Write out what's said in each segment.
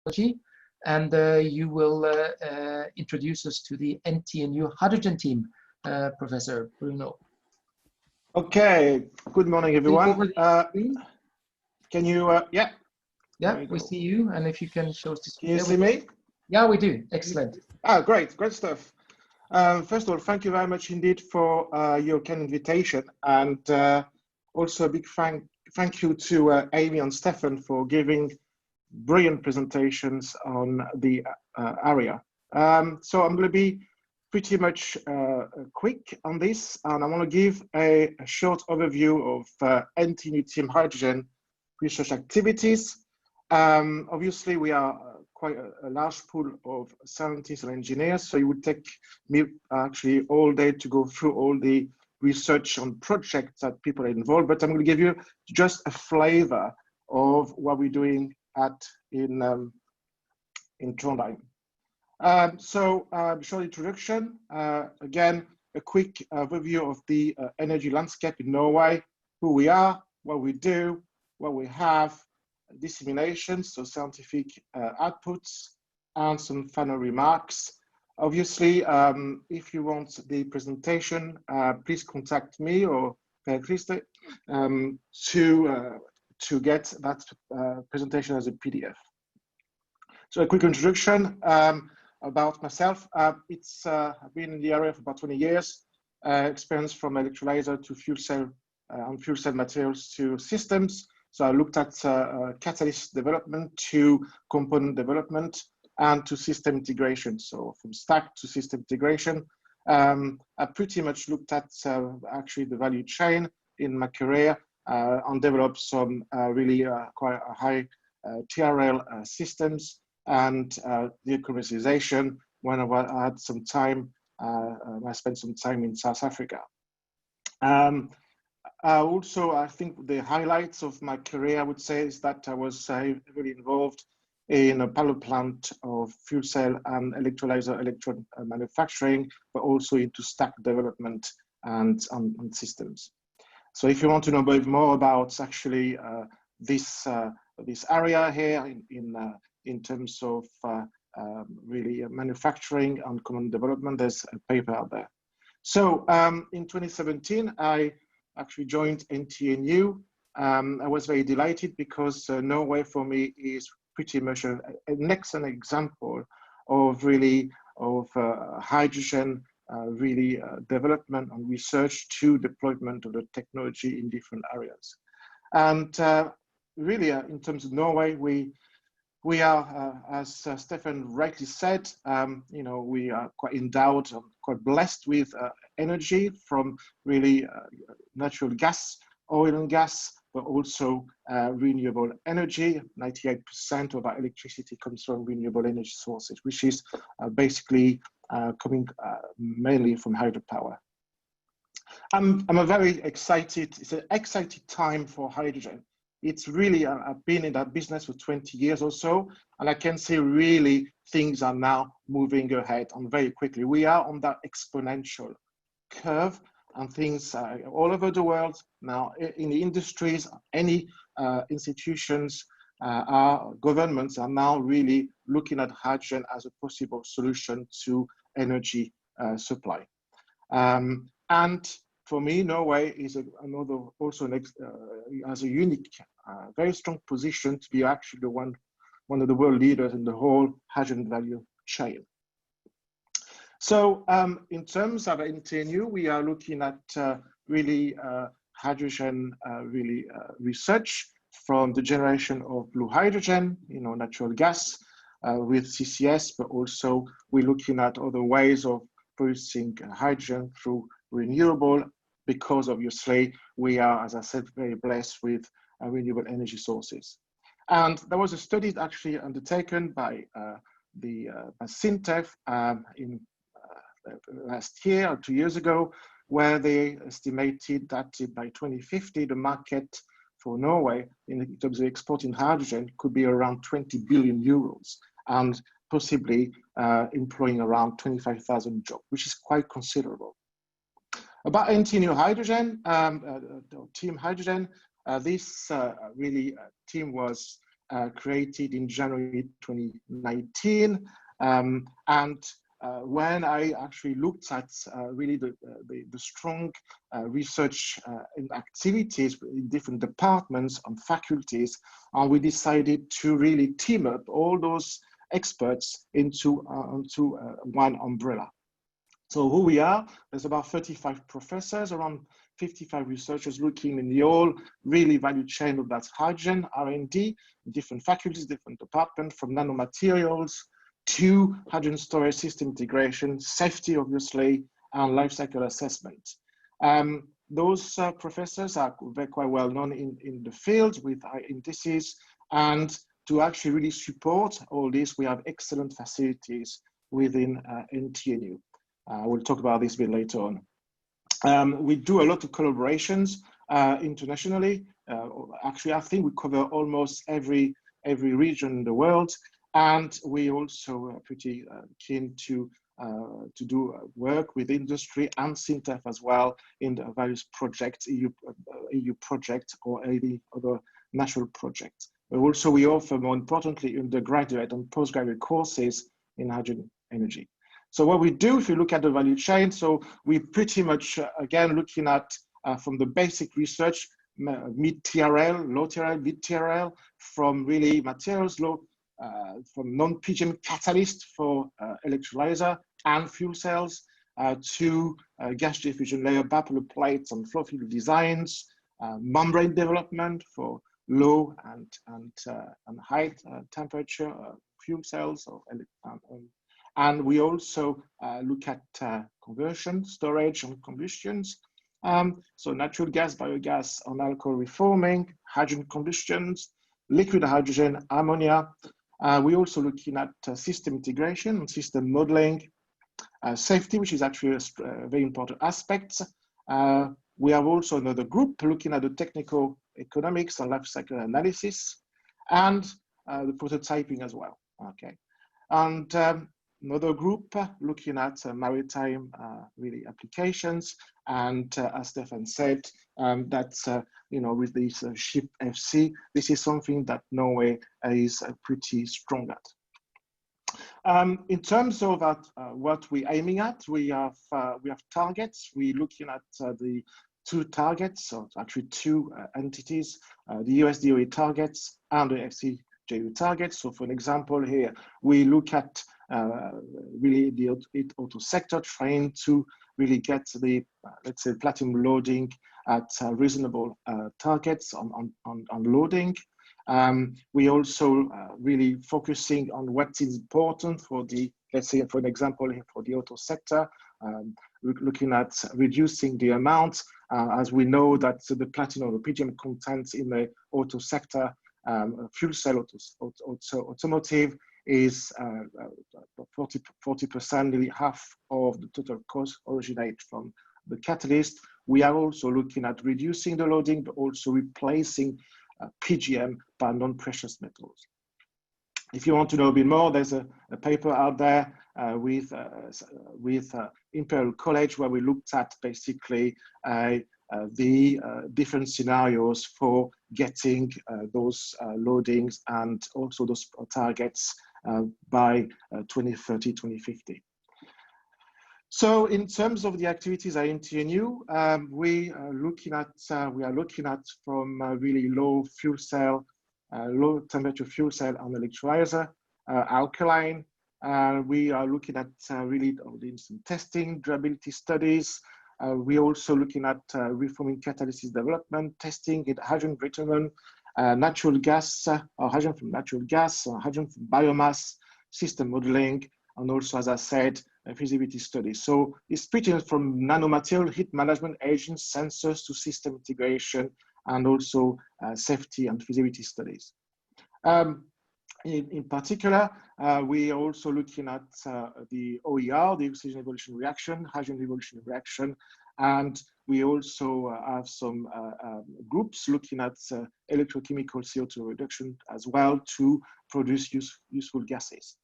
technology, and you will introduce us to the NTNU Hydrogen Team, Professor Bruno. Okay, good morning, everyone. Can you, yeah? Yeah, we see you, and if you can show us the screen. Can you see me? Yeah, we do. Excellent. Ah, great stuff. First of all, thank you very much indeed for your kind invitation, and also a big thank you to Amy and Steffen for giving brilliant presentations on the area. So I'm going to be pretty much quick on this, and I want to give a short overview of NTNU Team Hydrogen research activities. Obviously, we are quite a large pool of scientists and engineers, so it would take me actually all day to go through all the research on projects that people are involved, but I'm going to give you just a flavor of what we're doing in Trondheim. Short introduction. Again, a quick overview of the energy landscape in Norway, who we are, what we do, what we have, dissemination, so scientific outputs, and some final remarks. Obviously, if you want the presentation, please contact me or Christe to get that presentation as a PDF. So a quick introduction about myself. I've been in the area for about 20 years, experience from electrolyzer to fuel cell and fuel cell materials to systems. So I looked at catalyst development to component development and to system integration. So from stack to system integration, I pretty much looked at actually the value chain in my career and developed some really quite high TRL systems and the commercialization when I had some time. I spent some time in South Africa. Also, I think the highlights of my career, I would say, is that I was really involved in a pilot plant of fuel cell and electrolyzer electrode manufacturing, but also into stack development and systems. So if you want to know a bit more about actually this area here in terms of really manufacturing and common development, there's a paper out there. So in 2017, I actually joined NTNU. I was very delighted because Norway for me is pretty much an excellent example of really hydrogen development and research to deployment of the technology in different areas. And really in terms of Norway, we are, as Steffen rightly said, we are quite endowed and quite blessed with energy from really natural gas, oil and gas, but also renewable energy. 98% of our electricity comes from renewable energy sources, which is basically coming mainly from hydropower. I'm very excited. It's an exciting time for hydrogen. It's really, I've been in that business for 20 years or so, and I can see really things are now moving ahead and very quickly. We are on that exponential curve, and things all over the world now in the industries, any institutions, our governments are now really looking at hydrogen as a possible solution to energy supply. And for me, Norway is has a unique, very strong position to be actually one of the world leaders in the whole hydrogen value chain. So in terms of NTNU, we are looking at really hydrogen research from the generation of blue hydrogen, natural gas with CCS, but also we're looking at other ways of producing hydrogen through renewable, because obviously we are, as I said, very blessed with renewable energy sources. And there was a study actually undertaken by SINTEF in last year or 2 years ago, where they estimated that by 2050, the market for Norway in terms of exporting hydrogen could be around 20 billion euros and possibly employing around 25,000 jobs, which is quite considerable. About NTNU Hydrogen, Team Hydrogen, this team was created in January 2019. When I actually looked at really the strong research activities in different departments and faculties, we decided to really team up all those experts into one umbrella. So who we are, there's about 35 professors, around 55 researchers looking in the whole really value chain of that hydrogen, R&D, different faculties, different departments, from nanomaterials to hydrogen storage system integration, safety, obviously, and life cycle assessment. Those professors are quite well known in the field with high indices, and to actually really support all this, we have excellent facilities within NTNU. We'll talk about this a bit later on. We do a lot of collaborations internationally. Actually, I think we cover almost every region in the world, and we also are pretty keen to do work with industry and SINTEF as well in the various projects, EU projects or any other national projects. But also we offer, more importantly, undergraduate and postgraduate courses in hydrogen energy. So what we do, if you look at the value chain, so we pretty much, again, looking at from the basic research, mid-TRL, low TRL, mid-TRL, from really materials, from non-PGM catalyst for electrolyzer and fuel cells, to gas diffusion layer, bapple plates and flow field designs, membrane development for low and high temperature fuel cells, and we also look at conversion, storage, and combustions. So natural gas, biogas, and alcohol reforming, hydrogen combustions, liquid hydrogen, ammonia. We're also looking at system integration and system modeling, safety, which is actually a very important aspect. We have also another group looking at the technical economics and life cycle analysis, and the prototyping as well. Okay, and another group looking at maritime really applications, and as Stefan said, that's with this ship FC, this is something that Norway is pretty strong at. In terms of what we're aiming at, we have targets. We're looking at the two targets, so actually two entities, the US DOE targets and the FCJU targets. So for an example here, we look at really the auto sector, trying to really get the, let's say, platinum loading at reasonable targets on loading. We also really focusing on what is important for the, let's say, for an example, for the auto sector, looking at reducing the amount, as we know that the platinum or the PGM content in the auto sector, fuel cell automotive, is 40%, nearly half of the total cost originate from the catalyst. We are also looking at reducing the loading, but also replacing PGM by non-precious metals. If you want to know a bit more, there's a paper out there with Imperial College, where we looked at basically the different scenarios for getting those loadings and also those targets by 2030, 2050. So in terms of the activities at NTNU, we are looking at from really low fuel cell, low temperature fuel cell and electrolyzer, alkaline. We are looking at really doing some testing, durability studies. We're also looking at reforming catalysis development, testing in hydrogen bitumen, natural gas, or hydrogen from natural gas, or hydrogen from biomass, system modeling, and also, as I said, feasibility studies. So it's pretty much from nanomaterial, heat management agents, sensors, to system integration, and also safety and feasibility studies. In particular, we are also looking at the OER, the oxygen evolution reaction, hydrogen evolution reaction, and we also have some groups looking at electrochemical CO2 reduction as well to produce useful gases.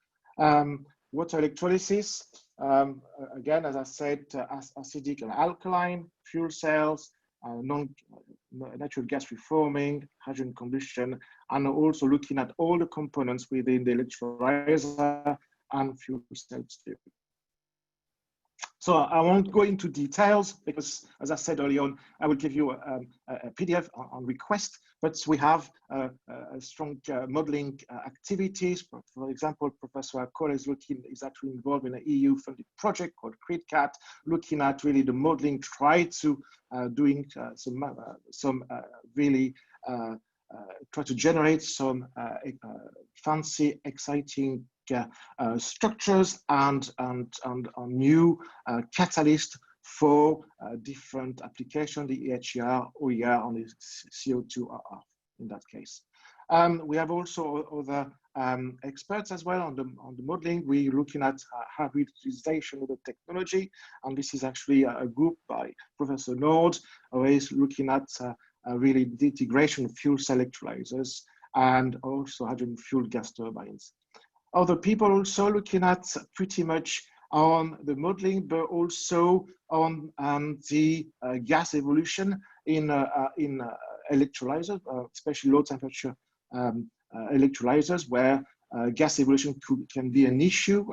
Water electrolysis, again, as I said, acidic and alkaline, fuel cells, natural gas reforming, hydrogen combustion, and also looking at all the components within the electrolyzer and fuel cells too. So I won't go into details because, as I said earlier on, I will give you a PDF on request, but we have a strong modeling activities. For example, Professor Pollet is actually involved in an EU-funded project called CRIDCAT, looking at really the modeling, try to try to generate some fancy, exciting structures and new catalyst for different applications, the EHER, OER, and the CO2RR in that case. We have also other experts as well on the modeling. We're looking at hybridization of the technology, and this is actually a group by Professor Nord, who is looking at really the integration of fuel cell electrolyzers and also hydrogen fuel gas turbines. Other people also looking at pretty much on the modeling, but also on the gas evolution in electrolyzers, especially low temperature electrolyzers, where gas evolution can be an issue,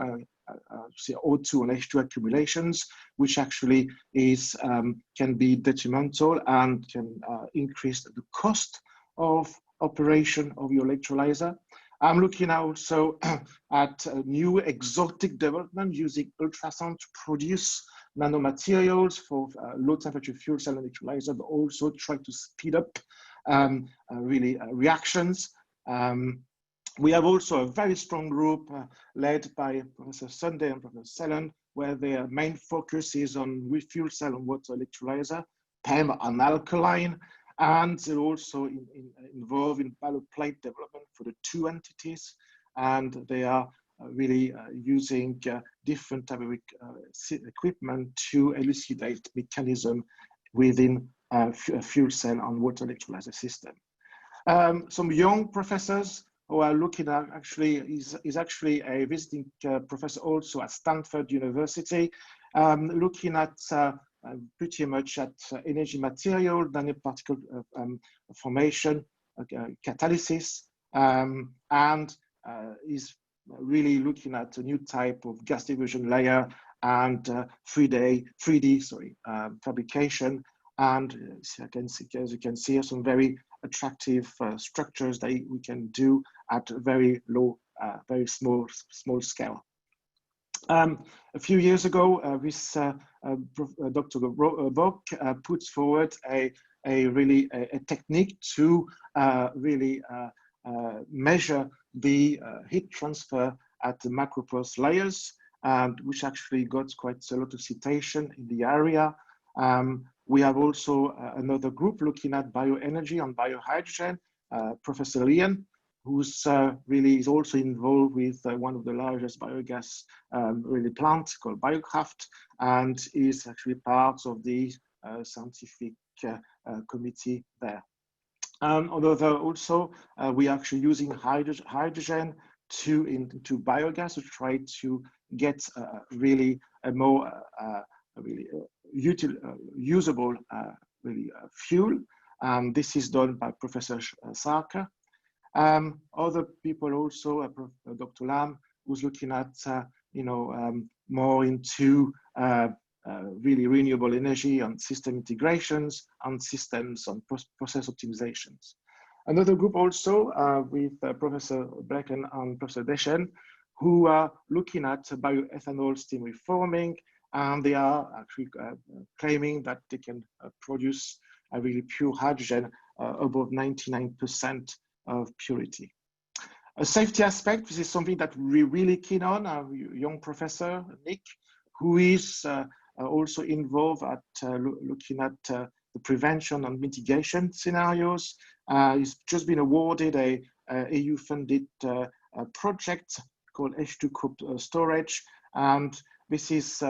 O2 and H2 accumulations, which actually is can be detrimental and can increase the cost of operation of your electrolyzer. I'm looking also at new exotic development using ultrasound to produce nanomaterials for low temperature fuel cell electrolyzer, but also try to speed up reactions. We have also a very strong group led by Professor Sunday and Professor Sellen, where their main focus is on fuel cell and water electrolyzer, PEM and alkaline, and they're also involved in pilot plate development for the two entities, and they are really using different type of equipment to elucidate mechanism within a fuel cell and water electrolyzer system. Some young professors who are looking at is actually a visiting professor also at Stanford University, looking at pretty much at energy material, nanoparticle formation, catalysis, and is really looking at a new type of gas diffusion layer and 3D fabrication. And as you can see, some very attractive structures that we can do at very low, very small scale. A few years ago, Dr. Bock puts forward a technique to really measure the heat transfer at the macropulse layers, and which actually got quite a lot of citation in the area. We have also another group looking at bioenergy and biohydrogen, Professor Lian, who's really is also involved with one of the largest biogas plants called Biocraft, and is actually part of the scientific committee there. Although also we are actually using hydrogen into biogas to try to get really a more usable fuel. This is done by Professor Sarker. Other people also, Dr. Lam, who's looking at more into really renewable energy and system integrations and systems and process optimizations. Another group also with Professor Brecken and Professor Deschen, who are looking at bioethanol steam reforming, and they are actually claiming that they can produce a really pure hydrogen above 99% of purity. A safety aspect, this is something that we're really keen on. Our young professor, Nick, who is also involved at looking at the prevention and mitigation scenarios. He's just been awarded a EU-funded project called H2 storage, and this is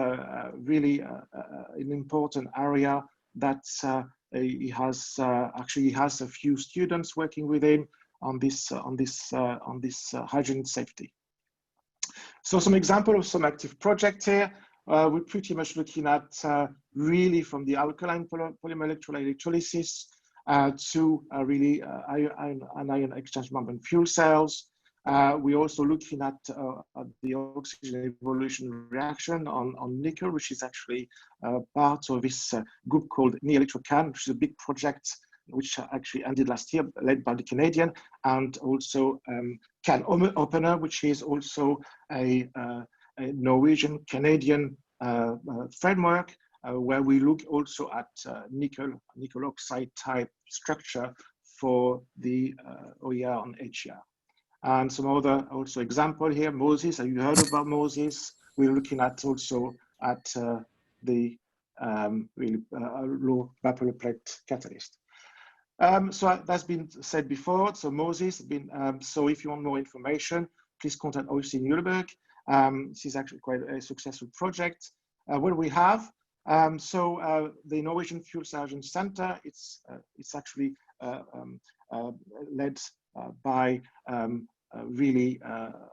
really an important area that he has a few students working with him on this hydrogen safety. So some example of some active project here. we're pretty much looking at really from the alkaline polymer electrolysis to really anion exchange membrane fuel cells. We're also looking at the oxygen evolution reaction on nickel, which is actually part of this group called Siew Hwa Chan, which is a big project which actually ended last year, led by the Canadian, and also Can Opener, which is also a Norwegian Canadian framework, where we look also at nickel oxide type structure for the OER and HER. And some other also example here, Moses. Have you heard about Moses? We're looking at also at the really low vapor plate catalyst. So that's been said before. So Moses, so if you want more information, please contact OC Muhleberg. This is actually quite a successful project. What do we have? The Norwegian Fuel Hydrogen Center, it's actually led by really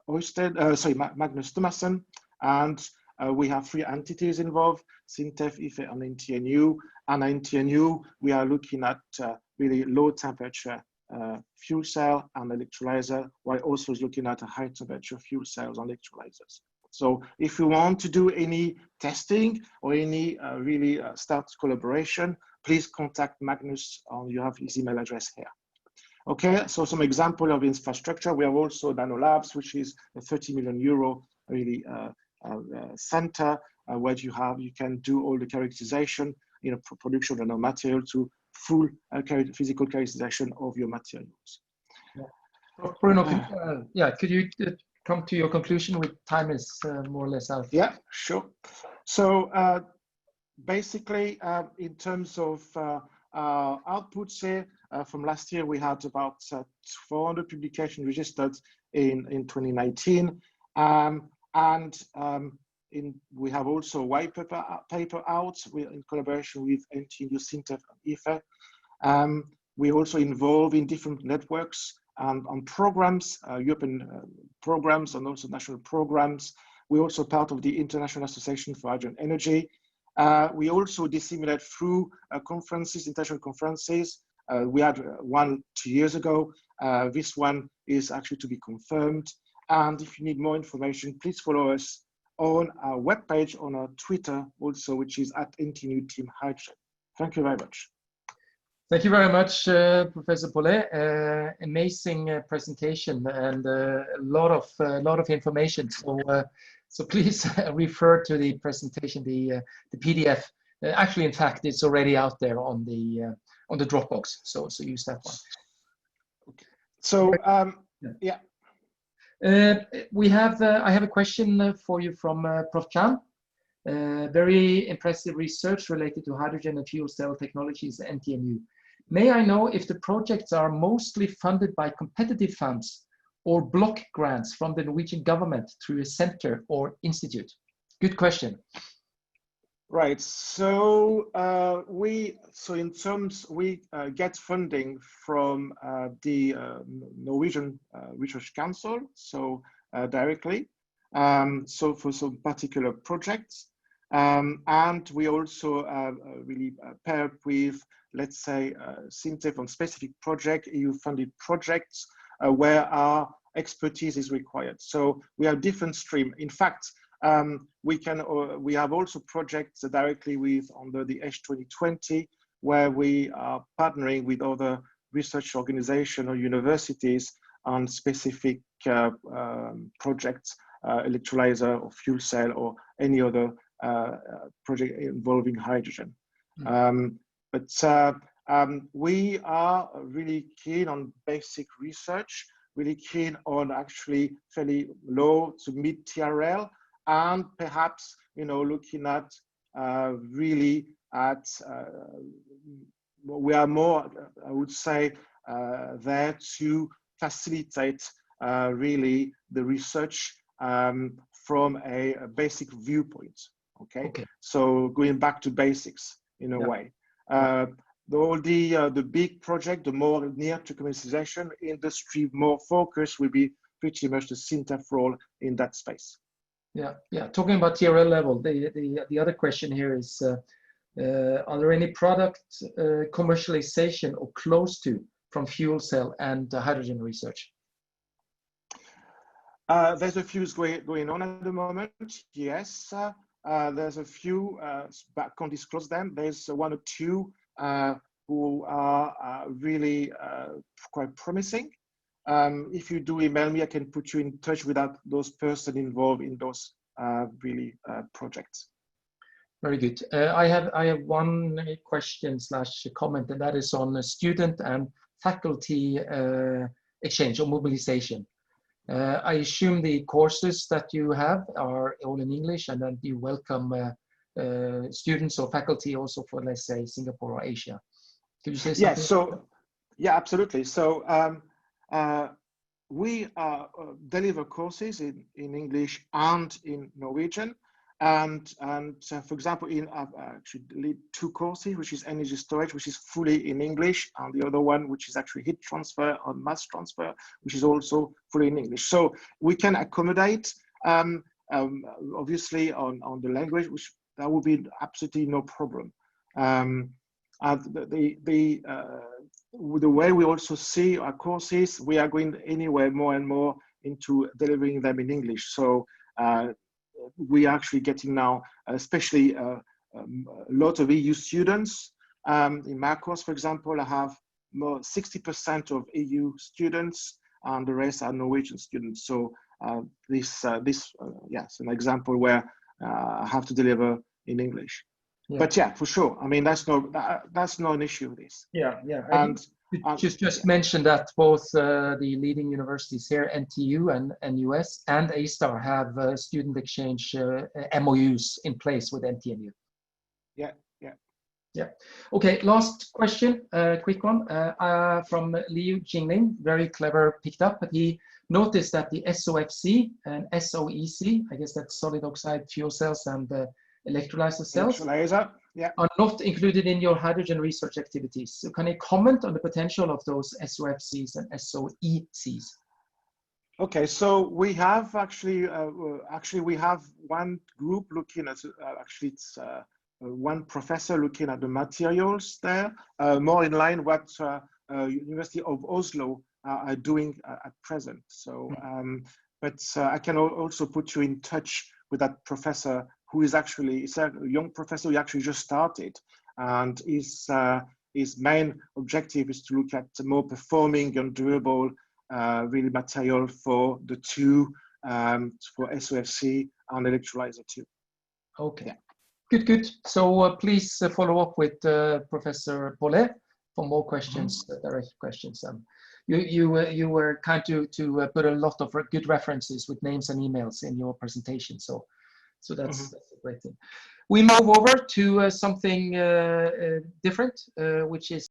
Magnus Thomassen, and we have 3 entities involved: SINTEF, IFE, and NTNU. And NTNU, we are looking at really low temperature fuel cell and electrolyzer, while also looking at a high temperature fuel cells and electrolyzers. So if you want to do any testing or any really start collaboration, please contact Magnus. You have his email address here. Okay, so some example of infrastructure. We have also Nano Labs, which is a 30 million euro really center where you can do all the characterization, production of nanomaterial to full physical characterization of your materials. Yeah. Bruno, could you come to your conclusion? With time is more or less out. Yeah, sure. So basically, in terms of outputs here, from last year, we had about 400 publications registered in 2019. We have also a white paper out in collaboration with NTNU, SINTEF, and IFE. We also involved in different networks and programs, European programs, and also national programs. We're also part of the International Association for Hydrogen Energy. We also disseminate through conferences, international conferences. We had one 2 years ago. This one is actually to be confirmed. And if you need more information, please follow us on our webpage, on our Twitter also, which is at NTNU Team Hydrogen. Thank you very much. Thank you very much, Professor Pollet. Amazing presentation and a lot of information. So please refer to the presentation, the PDF. Actually, in fact, it's already out there on the Dropbox. So use that one. Okay. So yeah. I have a question for you from Prof. Chan. Very impressive research related to hydrogen and fuel cell technologies at NTNU. May I know if the projects are mostly funded by competitive funds or block grants from the Norwegian government through a center or institute? Good question. Right. So we get funding from the Norwegian Research Council, so directly. So for some particular projects, and we also really paired with, let's say, SINTEF on specific project, EU-funded projects where our expertise is required. So we have different streams. In fact, we have also projects directly with under the H2020, where we are partnering with other research organizations or universities on specific projects, electrolyzer or fuel cell or any other project involving hydrogen. But we are really keen on basic research, really keen on actually fairly low to mid TRL, and perhaps, looking at really at, we are more, I would say, there to facilitate really the research from a basic viewpoint. Okay. So going back to basics in a way. All the big project, the more near to commercialization, industry more focus will be pretty much the SINTEF role in that space. Yeah. Talking about TRL level, the other question here is, are there any product commercialization or close to from fuel cell and hydrogen research? There's a few going on at the moment. Yes, there's a few, but I can't disclose them. There's one or two who are really quite promising. If you do email me, I can put you in touch with those persons involved in those really projects. Very good. I have one question / comment, and that is on student and faculty exchange or mobilization. I assume the courses that you have are all in English, and then you welcome students or faculty also for, let's say, Singapore or Asia. Could you say something? Yeah, so, yeah, absolutely. So we deliver courses in English and in Norwegian. And for example, I've actually lead two courses, which is energy storage, which is fully in English, and the other one, which is actually heat transfer or mass transfer, which is also fully in English. So we can accommodate, obviously, on the language, which that would be absolutely no problem. And the way we also see our courses, we are going anywhere more and more into delivering them in English. So we are actually getting now, especially a lot of EU students. In my course, for example, I have 60% of EU students, and the rest are Norwegian students. So this yes, an example where I have to deliver in English. Yeah. But yeah, for sure. I mean, that's not an issue with this. Yeah. And just mention that both the leading universities here, NTU and NUS and A-STAR, have student exchange MOUs in place with NTNU. Yeah. Okay, last question, quick one from Liu Jingling, very clever, picked up, but he noticed that the SOFC and SOEC, I guess that's solid oxide fuel cells and electrolyzer cells, are not included in your hydrogen research activities. So can you comment on the potential of those SOFCs and SOECs? Okay, so we have actually we have one group looking at it's one professor looking at the materials there, more in line what University of Oslo are doing at present. So, but I can also put you in touch with that professor, who is actually, it's a young professor who actually just started, and his main objective is to look at more performing and durable really material for the two, for SOFC and electrolyzer too. Okay, yeah. Good. So please follow up with Professor Pollet for more questions, direct questions. You were kind to put a lot of good references with names and emails in your presentation, so that's a great thing. We move over to something different, which is